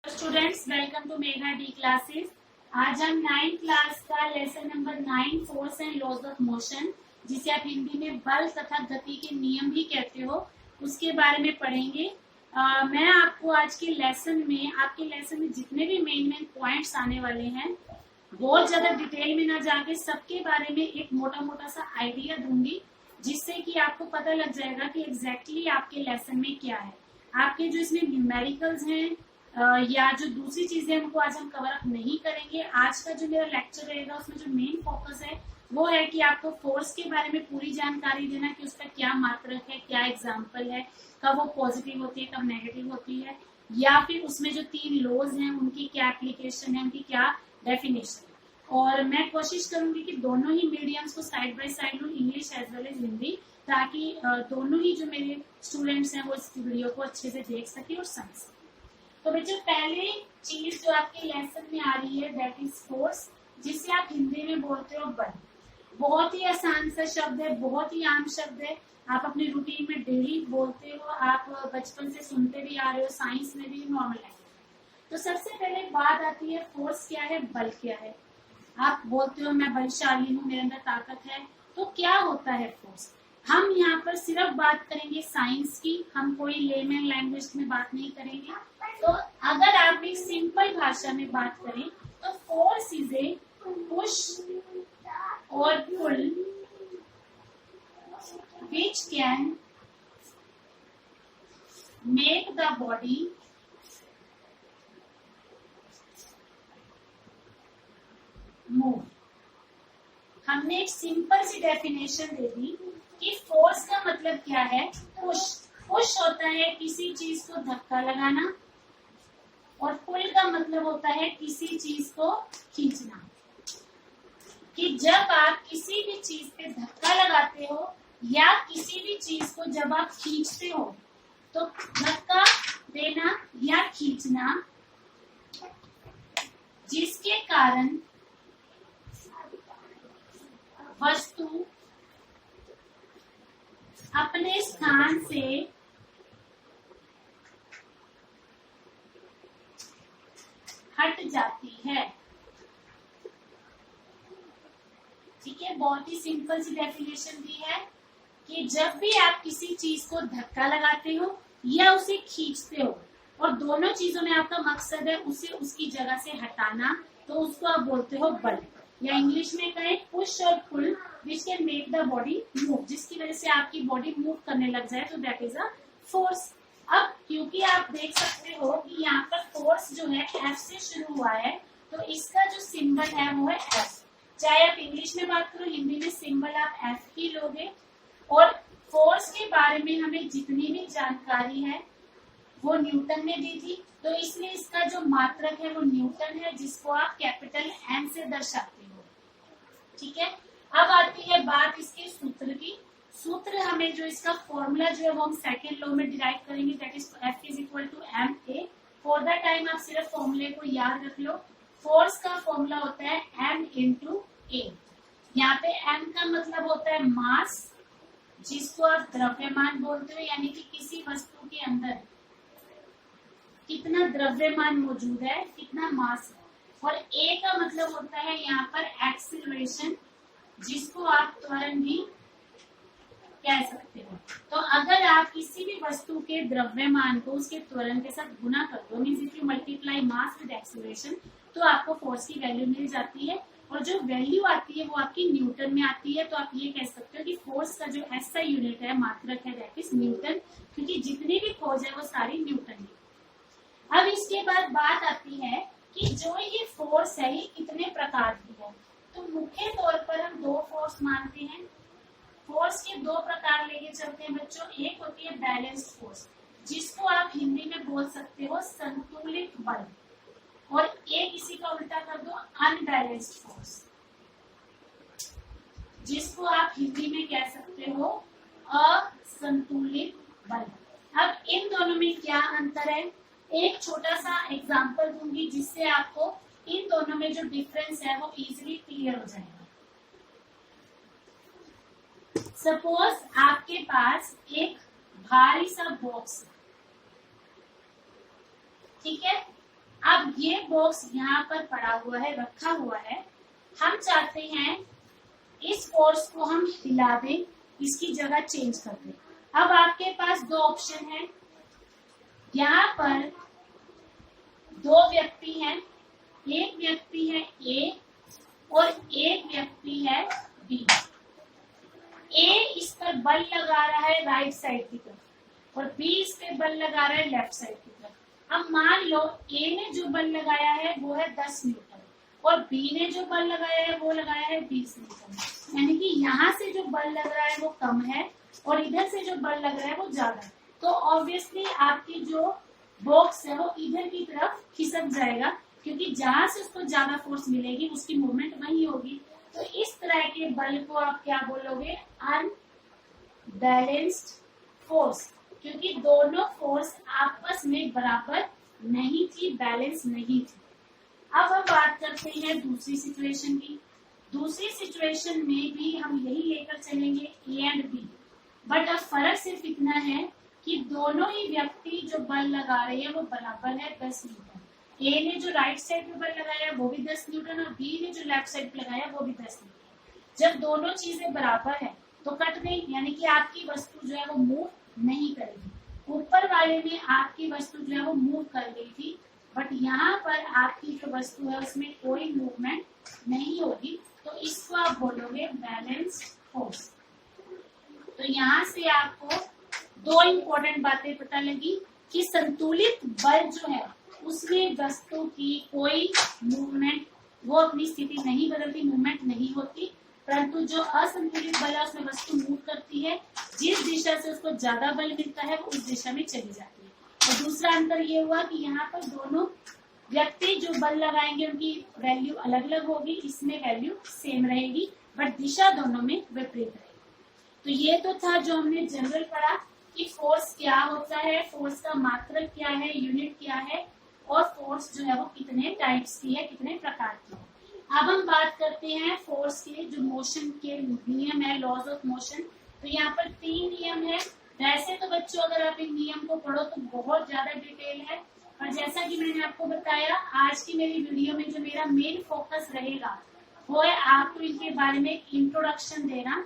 Students, welcome to Megha D classes. आज हम 9th class का lesson number 9 force and laws of motion, जिसे आप हिंदी में बल तथा गति के नियम भी कहते हो, उसके बारे में पढ़ेंगे। मैं आपको आज के लेसन में, आपके लेसन में जितने भी मेन पॉइंट्स आने वाले हैं, बहुत ज्यादा डिटेल में ना जाके सबके बारे में एक मोटा मोटा सा आइडिया दूंगी, जिससे कि आपको पता लग जाएगा कि एग्जैक्टली आपके लेसन में क्या है। आपके जो इसमें न्यूमेरिकल्स हैं या जो दूसरी चीजें उनको आज हम कवर अप नहीं करेंगे। आज का जो मेरा लेक्चर रहेगा उसमें जो मेन फोकस है वो है कि आपको फोर्स के बारे में पूरी जानकारी देना कि उसका क्या मात्रक है, क्या एग्जाम्पल है, कब वो पॉजिटिव होती है, कब नेगेटिव होती है, या फिर उसमें जो 3 लॉज हैं उनकी क्या एप्लीकेशन है, उनकी क्या डेफिनेशन है। और मैं कोशिश करूंगी कि दोनों ही मीडियम्स को साइड बाय साइड लूं, English as well as Hindi, ताकि दोनों ही जो मेरे स्टूडेंट्स हैं वो इस वीडियो को अच्छे से देख सके और समझ सके। तो बच्चों, पहले चीज जो आपके लेसन में आ रही है दैट इज फोर्स, जिसे आप हिंदी में बोलते हो बल। बहुत ही आसान सा शब्द है, बहुत ही आम शब्द है, आप अपने रूटीन में डेली बोलते हो, आप बचपन से सुनते भी आ रहे हो, साइंस में भी, नॉर्मल लैंग्वेज। तो सबसे पहले बात आती है फोर्स क्या है, बल क्या है। आप बोलते हो मैं बलशाली हूँ, मेरे अंदर ताकत है। तो क्या होता है फोर्स? हम यहाँ पर सिर्फ बात करेंगे साइंस की, हम कोई लेमन लैंग्वेज में बात नहीं करेंगे। तो अगर आप एक सिंपल भाषा में बात करें तो फोर्स इज ए पुश और पुल which can make the body move। हमने एक सिंपल सी डेफिनेशन दे दी कि फोर्स का मतलब क्या है। पुश, पुश होता है किसी चीज को धक्का लगाना, और पुल का मतलब होता है किसी चीज को खींचना। कि जब आप किसी भी चीज पे धक्का लगाते हो या किसी भी चीज को जब आप खींचते हो, तो धक्का देना या खींचना जिसके कारण वस्तु अपने स्थान से हट जाती है। ठीक है, बहुत ही सिंपल सी डेफिनेशन दी है कि जब भी आप किसी चीज को धक्का लगाते हो या उसे खींचते हो, और दोनों चीजों में आपका मकसद है उसे उसकी जगह से हटाना, तो उसको आप बोलते हो बल। या इंग्लिश में कहें पुश और pull which can make the body move, जिसकी वजह से आपकी बॉडी मूव करने लग जाए, तो दैट इज अ फोर्स। अब क्योंकि आप देख सकते हो कि यहाँ पर फोर्स जो है एफ से शुरू हुआ है, तो इसका जो सिंबल है वो है एफ। चाहे आप इंग्लिश में बात करो, हिंदी में सिंबल आप एफ ही लोगे। और फोर्स के बारे में हमें जितनी भी जानकारी है वो न्यूटन ने दी थी, तो इसलिए इसका जो मात्रक है वो न्यूटन है, जिसको आप कैपिटल एन से दर्शाते हो। ठीक है, अब आती है बात इसके सूत्र की। सूत्र हमें जो इसका फॉर्मूला जो है वो हम सेकेंड लॉ में डिराइव करेंगे, that is F is equal to M A. For the time आप सिर्फ फॉर्मूले को याद रख लो। फोर्स का फॉर्मूला होता है एम इंटू ए। यहाँ पे एम का मतलब होता है मास, जिसको आप द्रव्यमान बोलते हो, यानी कि किसी वस्तु के अंदर कितना द्रव्यमान मौजूद है, कितना मास है। और ए का मतलब होता है यहाँ पर एक्सीलरेशन, जिसको आप त्वरण भी कह सकते हो। तो अगर आप किसी भी वस्तु के द्रव्यमान को उसके त्वरण के साथ गुना कर दो, means if you multiply mass with acceleration, तो आपको फोर्स की वैल्यू मिल जाती है। और जो वैल्यू आती है वो आपकी न्यूटन में आती है। तो आप ये कह सकते हो कि फोर्स का जो ऐसा यूनिट है, मात्रक है, दैट इज न्यूटन, क्योंकि जितनी भी खोज है वो सारी न्यूटन की। अब इसके बाद बात आती है कि जो ये फोर्स है ये कितने प्रकार की है। तो मुख्य तौर पर हम 2 फोर्स मानते हैं। फोर्स के 2 प्रकार लेके चलते हैं बच्चों। एक होती है बैलेंस्ड फोर्स, जिसको आप हिंदी में बोल सकते हो संतुलित बल, और एक इसी का उल्टा कर दो अनबैलेंस्ड फोर्स, जिसको आप हिंदी में कह सकते हो असंतुलित बल। अब इन दोनों में क्या अंतर है, एक छोटा सा एग्जांपल दूंगी, जिससे आपको इन दोनों में जो डिफरेंस है वो इजीली क्लियर हो जाएगा। सपोज आपके पास एक भारी सा बॉक्स है, ठीक है। अब ये बॉक्स यहाँ पर पड़ा हुआ है, रखा हुआ है, हम चाहते हैं इस फोर्स को हम हिला दें, इसकी जगह चेंज कर दें। अब आपके पास दो ऑप्शन है, यहाँ पर दो व्यक्ति हैं, एक व्यक्ति है ए और एक व्यक्ति है बी। ए इस पर बल लगा रहा है राइट साइड की तरफ और बी इस पे बल लगा रहा है लेफ्ट साइड की तरफ। अब मान लो ए ने जो बल लगाया है वो है 10 न्यूटन और बी ने जो बल लगाया है वो लगाया है 20 न्यूटन, यानी कि यहाँ से जो बल लग रहा है वो कम है और इधर से जो बल लग रहा है वो ज्यादा है। तो ऑब्वियसली आपकी जो बॉक्स है वो इधर की तरफ खिसक जाएगा, क्योंकि जहां से उसको ज्यादा फोर्स मिलेगी उसकी मूवमेंट वही होगी। तो इस तरह के बल को आप क्या बोलोगे? अनबैलेंस्ड फोर्स, क्योंकि दोनों फोर्स आपस में बराबर नहीं थी, बैलेंस नहीं थी। अब हम बात करते हैं दूसरी सिचुएशन की। दूसरी सिचुएशन में भी हम यही लेकर चलेंगे ए एंड बी, बट अब फर्क सिर्फ इतना है कि दोनों ही व्यक्ति जो बल लगा रहे हैं वो बराबर है 10 न्यूटन। ए ने जो राइट साइड पे बल लगाया वो भी 10 न्यूटन और बी ने जो लेफ्ट साइड पे लगाया वो भी 10 न्यूटन। जब दोनों चीजें बराबर है तो कट गई, यानी कि आपकी वस्तु जो है वो मूव नहीं करेगी। ऊपर वाले में आपकी वस्तु जो है वो मूव कर गई थी, बट यहाँ पर आपकी जो वस्तु है उसमें कोई मूवमेंट नहीं होगी, तो इसको आप बोलोगे बैलेंस्ड फोर्स। तो यहाँ से आपको दो इम्पोर्टेंट बातें पता लगी कि संतुलित बल जो है उसमें वस्तु की कोई मूवमेंट, वो अपनी स्थिति नहीं बदलती, मूवमेंट नहीं होती, परंतु जो असंतुलित बल है उसमें वस्तु मूव करती है, जिस दिशा से उसको ज्यादा बल मिलता है वो उस दिशा में चली जाती है। और दूसरा अंतर ये हुआ कि यहाँ पर दोनों व्यक्ति जो बल लगाएंगे उनकी वैल्यू अलग अलग होगी, इसमें वैल्यू सेम रहेगी, बट दिशा दोनों में विपरीत रहेगी। तो ये तो था जो हमने जनरल पढ़ा कि फोर्स क्या होता है, फोर्स का मात्रक क्या है, यूनिट क्या है, और फोर्स जो है वो कितने टाइप्स की है, कितने प्रकार की है। अब हम बात करते हैं फोर्स के जो मोशन के नियम है, लॉज ऑफ मोशन। तो यहाँ पर 3 नियम है। वैसे तो बच्चों अगर आप इन नियम को पढ़ो तो बहुत ज्यादा डिटेल है, और जैसा कि मैंने आपको बताया आज की मेरी वीडियो में जो मेरा मेन फोकस रहेगा वो है आपको इनके बारे में एक इंट्रोडक्शन देना।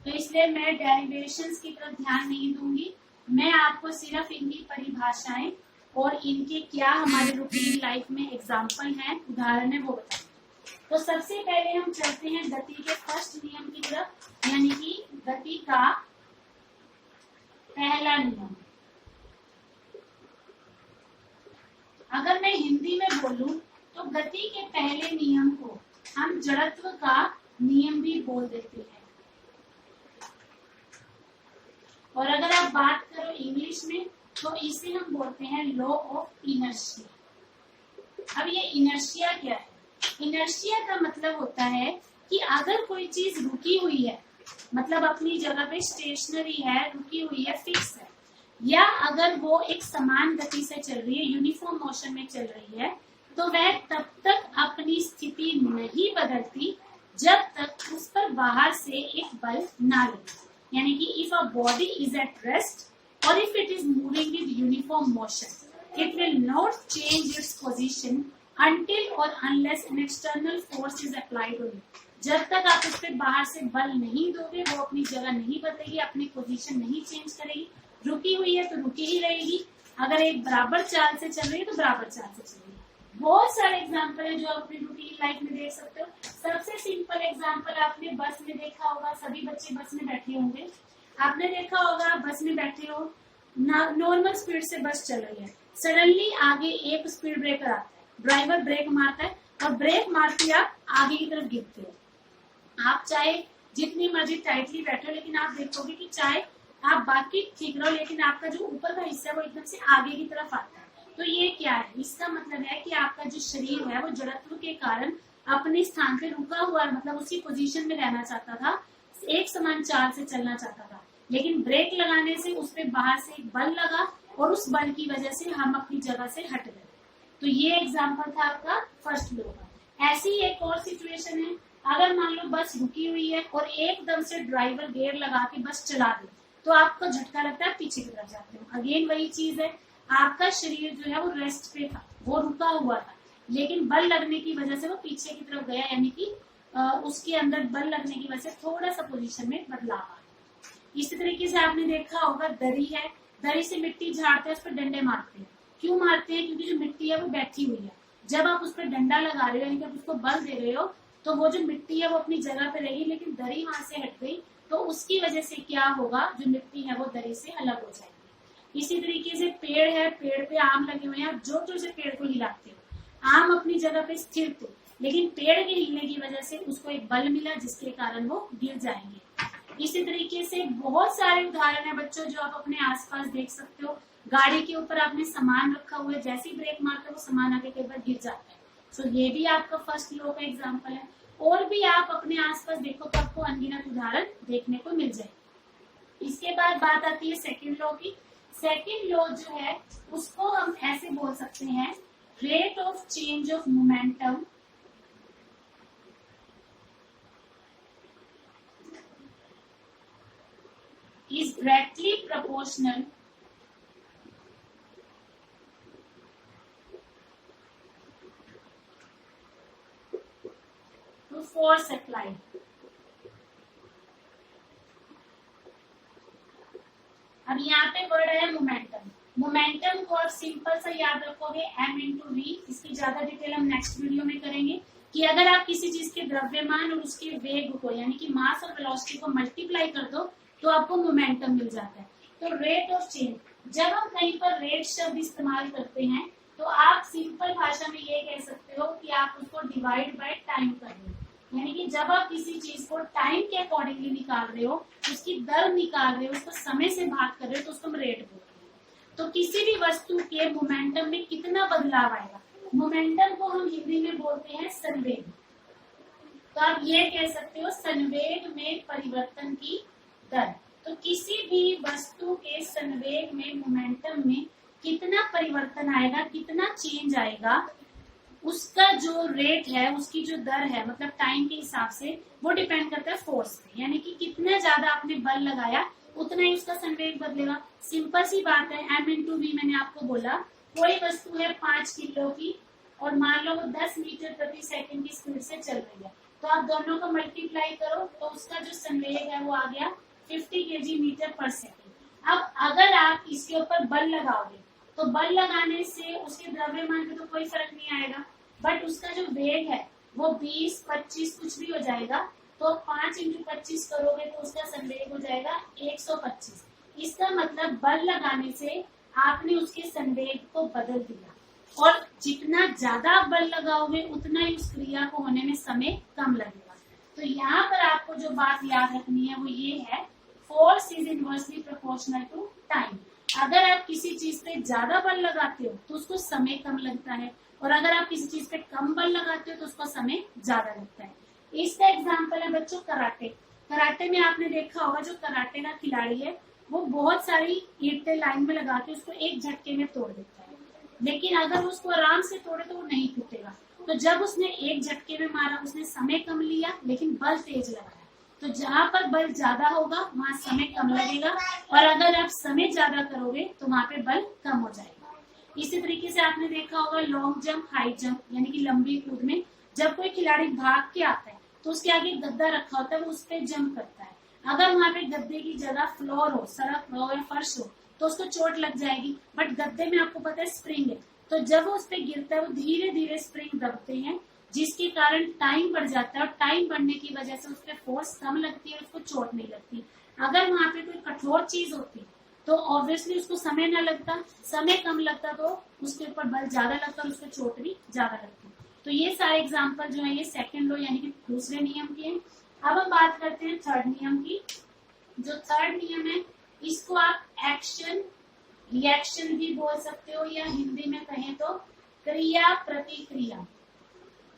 तो इसलिए मैं डेरिवेशंस की तरफ ध्यान नहीं दूंगी, मैं आपको सिर्फ इनकी परिभाषाएं और इनके क्या हमारे रूटीन लाइफ में एग्जाम्पल हैं, उदाहरण है, वो बताएंगे। तो सबसे पहले हम चलते हैं गति के फर्स्ट नियम की तरफ, यानी कि गति का पहला नियम। अगर मैं हिंदी में बोलूं तो गति के पहले नियम को हम जड़त्व का नियम भी बोल देते हैं, और अगर आप बात करो इंग्लिश में तो इसे हम बोलते हैं लॉ ऑफ इनर्शिया। अब ये इनर्शिया क्या है? इनर्शिया का मतलब होता है कि अगर कोई चीज रुकी हुई है, मतलब अपनी जगह पे स्टेशनरी है, रुकी हुई है, फिक्स है, या अगर वो एक समान गति से चल रही है, यूनिफॉर्म मोशन में चल रही है, तो वह तब तक अपनी स्थिति नहीं बदलती जब तक उस पर बाहर से एक बल ना लगे। यानी कि if a body is at rest or if it is moving with uniform motion, it will not change its position until or unless an external force is applied on it. जब तक आप उस पर बाहर से बल नहीं दोगे वो अपनी जगह नहीं बदलेगी, अपनी पोजीशन नहीं चेंज करेगी। रुकी हुई है तो रुकी ही रहेगी, अगर एक बराबर चाल से चल रही है तो बराबर चाल से चलेगी। बहुत सारे एग्जाम्पल है जो आप अपनी रूटीन लाइफ में देख सकते हो। सबसे सिंपल एग्जाम्पल आपने बस में देखा होगा, सभी बच्चे बस में बैठे होंगे, आपने देखा होगा बस में बैठे हो, नॉर्मल स्पीड से बस चल रही है, सडनली आगे एक स्पीड ब्रेकर आता है, ड्राइवर ब्रेक मारता है और ब्रेक मारते आप आगे की तरफ गिरते हो। आप चाहे जितनी मर्जी टाइटली बैठो, लेकिन आप देखोगे कि चाहे आप बाकी ठीक रहो, लेकिन आपका जो ऊपर का हिस्सा है वो एकदम से आगे की तरफ आता है। तो ये क्या है? इसका मतलब है कि आपका जो शरीर है वो जड़त्व के कारण अपने स्थान पे रुका हुआ है, मतलब उसी पोजीशन में रहना चाहता था, एक समान चाल से चलना चाहता था, लेकिन ब्रेक लगाने से उस पर बाहर से एक बल लगा और उस बल की वजह से हम अपनी जगह से हट गए। तो ये एग्जांपल था आपका फर्स्ट लॉ का। ऐसी एक और सिचुएशन है, अगर मान लो बस रुकी हुई है और एकदम से ड्राइवर गियर लगा के बस चला दे, तो आपको झटका लगता है, पीछे की तरफ जाते हो। अगेन वही चीज है, आपका शरीर जो है वो रेस्ट पे था, वो रुका हुआ था, लेकिन बल लगने की वजह से वो पीछे की तरफ गया, यानी कि उसके अंदर बल लगने की वजह से थोड़ा सा पोजीशन में बदलाव आ गया। इसी तरीके से आपने देखा होगा दरी है, दरी से मिट्टी झाड़ते हैं, उस पर डंडे मारते हैं। क्यों मारते हैं? क्योंकि जो मिट्टी है वो बैठी हुई है। जब आप उस पर डंडा लगा रहे हो, यानी कि आप उसको बल दे रहे हो, तो वो जो मिट्टी है वो अपनी जगह पे रहेगी, लेकिन दरी वहां से हट गई, तो उसकी वजह से क्या होगा, जो मिट्टी है वो दरी से अलग हो जाएगी। इसी तरीके से पेड़ है, पेड़ पे आम लगे हुए हैं, आप जोर जोर से पेड़ को हिलाते हो, आम अपनी जगह पे स्थिर थे, लेकिन पेड़ के हिलने की वजह से उसको एक बल मिला, जिसके कारण वो गिर जाएंगे। इसी तरीके से बहुत सारे उदाहरण है बच्चों जो आप अपने आसपास देख सकते हो। गाड़ी के ऊपर आपने सामान रखा हुआ है, जैसे ही ब्रेक मारते हो वो सामान आके कई बार गिर जाता है। सो ये भी आपका फर्स्ट लॉ का एग्जांपल है। और भी आप अपने आसपास देखो तो आपको अनगिनत उदाहरण देखने को मिल जाए। इसके बाद बात आती है सेकंड लॉ की। सेकंड लॉ जो है उसको हम ऐसे बोल सकते हैं, rate of change of momentum is directly proportional to force applied. अब यहाँ पे वर्ड है मोमेंटम। मोमेंटम को आप सिंपल सा याद रखोगे m इंटू वी। इसकी ज्यादा डिटेल हम नेक्स्ट वीडियो में करेंगे कि अगर आप किसी चीज के द्रव्यमान और उसके वेग को, यानी कि मास और वेलोसिटी को मल्टीप्लाई कर दो तो आपको मोमेंटम मिल जाता है। तो रेट ऑफ चेंज, जब हम कहीं पर रेट शब्द इस्तेमाल करते हैं तो आप सिंपल भाषा में ये कह सकते हो कि आप उसको डिवाइड बाय टाइम कर रहे हो, यानी कि जब आप किसी चीज को टाइम के अकॉर्डिंगली निकाल रहे हो, उसकी दर निकाल रहे हो, उसको समय से भाग कर रहे हो, तो उसको हम रेट बोलते हैं। तो किसी भी वस्तु के मोमेंटम में कितना बदलाव आएगा, मोमेंटम को हम हिंदी में बोलते हैं संवेग। तो आप ये कह सकते हो संवेग में परिवर्तन की दर। तो किसी भी वस्तु के संवेग में, मोमेंटम में कितना परिवर्तन आएगा, कितना चेंज आएगा, उसका जो रेट है, उसकी जो दर है, मतलब टाइम के हिसाब से वो डिपेंड करता है फोर्स पे, यानी कि कितना ज्यादा आपने बल लगाया उतना ही उसका संवेग बदलेगा। सिंपल सी बात है, m इंटू वी। मैंने आपको बोला कोई वस्तु है 5 किलो की और मान लो वो 10 मीटर प्रति सेकंड की स्पीड से चल रही है, तो आप दोनों को मल्टीप्लाई करो तो उसका जो संवेग है वो आ गया 50 kg मीटर पर सेकंड। अब अगर आप इसके ऊपर बल लगाओगे तो बल लगाने से उसके द्रव्यमान पे तो कोई फर्क नहीं आएगा, बट उसका जो वेग है वो 20, 25 कुछ भी हो जाएगा। तो 5 इंटू 25 करोगे तो उसका संवेग हो जाएगा 125। इसका मतलब बल लगाने से आपने उसके संवेग को बदल दिया, और जितना ज्यादा आप बल लगाओगे उतना ही उस क्रिया को होने में समय कम लगेगा। तो यहाँ पर आपको जो बात याद रखनी है वो ये है, force is inversely proportional to time. अगर आप किसी चीज पे ज्यादा बल लगाते हो तो उसको समय कम लगता है, और अगर आप किसी चीज पे कम बल लगाते हो तो उसको समय ज्यादा लगता है। इसका एग्जाम्पल है बच्चों कराटे। कराटे में आपने देखा होगा जो कराटे का खिलाड़ी है वो बहुत सारी ईंटें लाइन में लगा के उसको एक झटके में तोड़ देता है, लेकिन अगर उसको आराम से तोड़े तो वो नहीं टूटेगा। तो जब उसने एक झटके में मारा, उसने समय कम लिया लेकिन बल तेज लगाया। तो जहाँ पर बल ज्यादा होगा वहाँ समय कम लगेगा, और अगर आप समय ज्यादा करोगे तो वहाँ पे बल कम हो जाएगा। इसी तरीके से आपने देखा होगा लॉन्ग जंप, हाई जंप, यानी कि लंबी कूद में जब कोई खिलाड़ी भाग के आता है तो उसके आगे गद्दा रखा होता है, वो उस पर जंप करता है। अगर वहाँ पे गद्दे की जगह फ्लोर हो, सड़क हो या फर्श हो तो उसको चोट लग जाएगी, बट गद्दे में आपको पता है स्प्रिंग है, तो जब वो उस पर गिरता है वो धीरे धीरे स्प्रिंग दबते हैं, जिसके कारण टाइम बढ़ जाता है, और टाइम बढ़ने की वजह से उस पर फोर्स कम लगती है, उसको चोट नहीं लगती। अगर वहाँ पे कोई कठोर चीज होती तो ऑब्वियसली उसको समय न लगता, समय कम लगता तो उसके ऊपर बल ज्यादा लगता और उसको चोट भी ज्यादा लगती। तो ये सारे एग्जाम्पल जो है ये सेकंड लॉ यानी कि दूसरे नियम के हैं। अब हम बात करते हैं थर्ड नियम की। जो थर्ड नियम है इसको आप एक्शन रिएक्शन भी बोल सकते हो, या हिंदी में कहें तो क्रिया प्रतिक्रिया।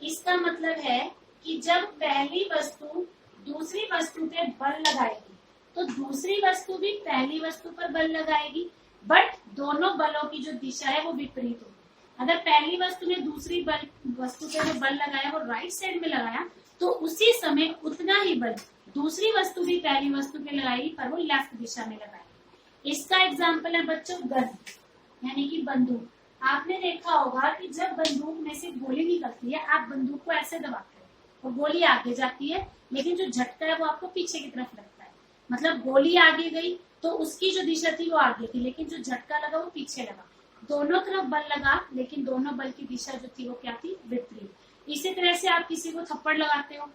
इसका मतलब है कि जब पहली वस्तु दूसरी वस्तु पे बल लगाएगी तो दूसरी वस्तु भी पहली वस्तु पर बल लगाएगी, बट दोनों बलों की जो दिशा है वो विपरीत होगी। अगर पहली वस्तु ने दूसरी वस्तु पे जो बल लगाया वो राइट साइड में लगाया तो उसी समय उतना ही बल दूसरी वस्तु भी पहली वस्तु पे लगाएगी, पर वो लेफ्ट दिशा में लगाएगी। इसका एग्जाम्पल है बच्चों गन। यानी कि बंदूक। आपने देखा होगा कि जब बंदूक में से गोली निकलती है, आप बंदूक को ऐसे दबाते हो और गोली आगे जाती है, लेकिन जो झटका है वो आपको पीछे की तरफ लगता है। मतलब गोली आगे गई तो उसकी जो दिशा थी वो आगे थी, लेकिन जो झटका लगा वो पीछे लगा। दोनों तरफ बल लगा, लेकिन दोनों बल की दिशा जो थी वो क्या थी, विपरीत। इसी तरह से आप किसी को थप्पड़ लगाते हो,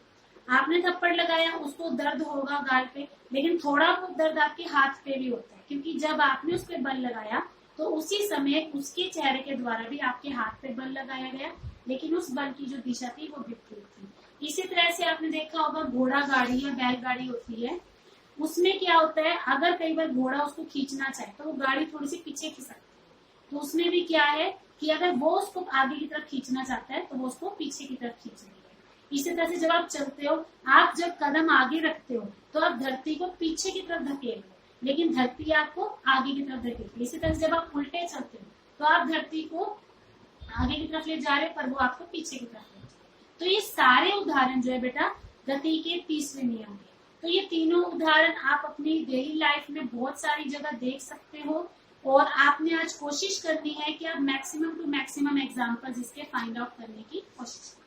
आपने थप्पड़ लगाया, उसको दर्द होगा गाल पे, लेकिन थोड़ा बहुत दर्द आपके हाथ पे भी होता है, क्योंकि जब आपने उस पर बल लगाया तो उसी समय उसके चेहरे के द्वारा भी आपके हाथ पे बल लगाया गया, लेकिन उस बल की जो दिशा थी वो विपरीत थी। इसी तरह से आपने देखा होगा घोड़ा गाड़ी या बैलगाड़ी होती है, उसमें क्या होता है, अगर कई बार घोड़ा उसको खींचना चाहे तो वो गाड़ी थोड़ी सी पीछे खिसकती है, तो उसमें भी क्या है कि अगर वो उसको आगे की तरफ खींचना चाहता है तो वो उसको पीछे की तरफ खींचेगी। इसी तरह से जब आप चलते हो, आप जब कदम आगे रखते हो तो आप धरती को पीछे की तरफ धकेल रहे हो, लेकिन धरती आपको आगे की तरफ धकेलती है। इसी तरह से जब आप उल्टे चलते हो तो आप धरती को आगे की तरफ ले जा रहे हो, पर वो आपको पीछे की तरफ ले जा रहे हो। तो ये सारे उदाहरण जो है बेटा गति के तीसरे नियम के। तो ये तीनों उदाहरण आप अपनी डेली लाइफ में बहुत सारी जगह देख सकते हो, और आपने आज कोशिश करनी है कि आप मैक्सिमम टू मैक्सिमम एग्जाम्पल्स इसके फाइंड आउट करने की कोशिश करें।